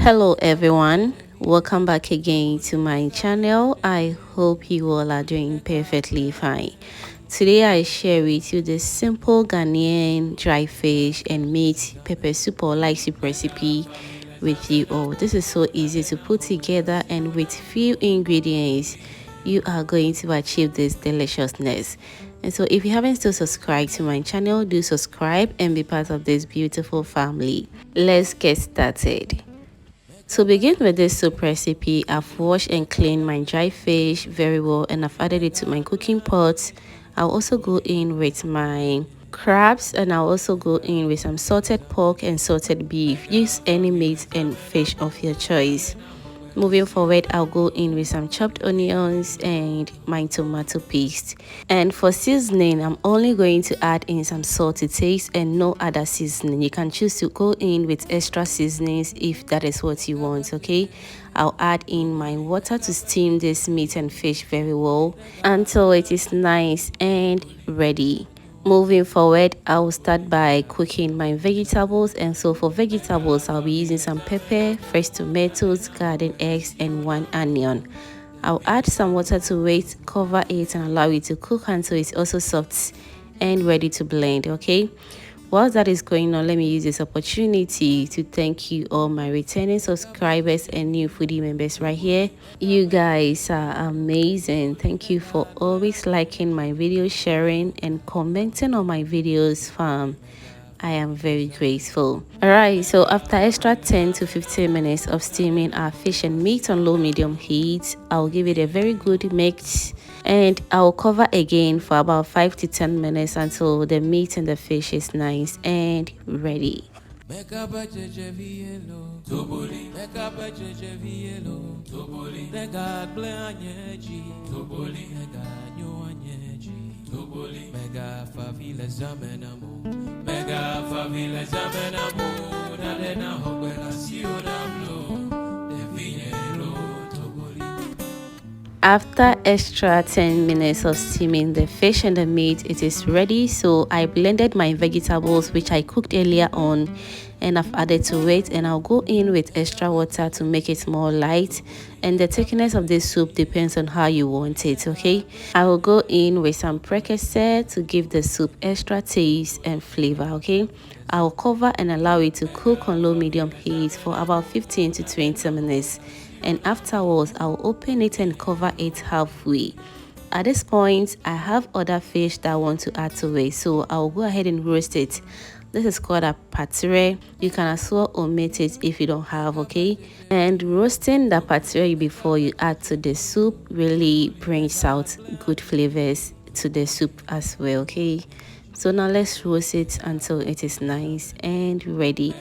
Hello everyone, welcome back again to my channel. I hope you all are doing perfectly fine. Today I share with you this simple Ghanaian dry fish and meat pepper soup or light soup recipe with you all. This is so easy to put together, and with few ingredients you are going to achieve this deliciousness. And so if you haven't still subscribed to my channel, do subscribe and be part of this beautiful family. Let's get started. To begin with this soup recipe, I've washed and cleaned my dry fish very well, and I've added it to my cooking pot. I'll also go in with my crabs, and I'll also go in with some salted pork and salted beef. Use any meat and fish of your choice. Moving forward, I'll go in with some chopped onions and my tomato paste. And for seasoning, I'm only going to add in some salt to taste and no other seasoning. You can choose to go in with extra seasonings if that is what you want, okay? I'll add in my water to steam this meat and fish very well until it is nice and ready. Moving forward, I will start by cooking my vegetables, and so for vegetables I'll be using some pepper, fresh tomatoes, garden eggs and 1 onion. I'll add some water to it, cover it and allow it to cook until it's also soft and ready to blend, okay? While that is going on, let me use this opportunity to thank you all my returning subscribers and new foodie members right here. You guys are amazing. Thank you for always liking my videos, sharing and commenting on my videos, fam. I am very grateful. Alright, so after extra 10 to 15 minutes of steaming our fish and meat on low medium heat, I'll give it a very good mix, and I'll cover again for about 5 to 10 minutes until the meat and the fish is nice and ready. After extra 10 minutes of steaming the fish and the meat, it is ready. So I blended my vegetables which I cooked earlier on, and I've added to it, and I'll go in with extra water to make it more light, and the thickness of this soup depends on how you want it, okay? I will go in with some precursor to give the soup extra taste and flavor, okay? I'll cover and allow it to cook on low medium heat for about 15 to 20 minutes, and afterwards I'll open it and cover it halfway. At this point I have other fish that I want to add to it, so I'll go ahead and roast it. This is called a patire. You can as well omit it if you don't have, okay? And roasting the patire before you add to the soup really brings out good flavors to the soup as well, okay? So now let's roast it until it is nice and ready.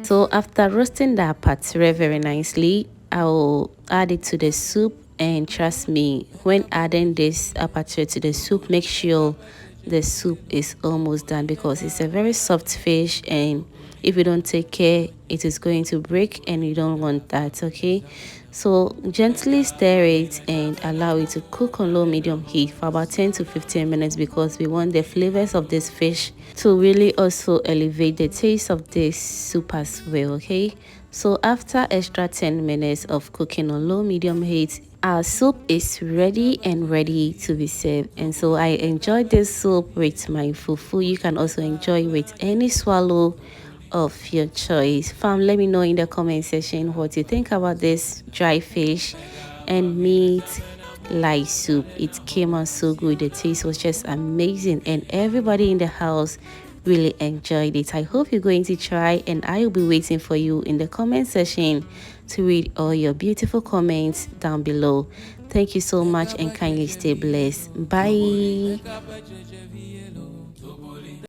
So after roasting the patire very nicely, I will add it to the soup, and trust me, when adding this patire to the soup, make sure the soup is almost done because it's a very soft fish, and if you don't take care it is going to break, and you don't want that, okay? So gently stir it and allow it to cook on low medium heat for about 10 to 15 minutes because we want the flavors of this fish to really also elevate the taste of this soup as well, okay? So after extra 10 minutes of cooking on low medium heat, our soup is ready and ready to be served. And so I enjoyed this soup with my fufu. You can also enjoy with any swallow of your choice. Fam, let me know in the comment section what you think about this dry fish and meat light soup. It came out so good. The taste was just amazing, and everybody in the house really enjoyed it. I hope you're going to try, and I will be waiting for you in the comment section to read all your beautiful comments down below. Thank you so much, and kindly stay blessed. Bye.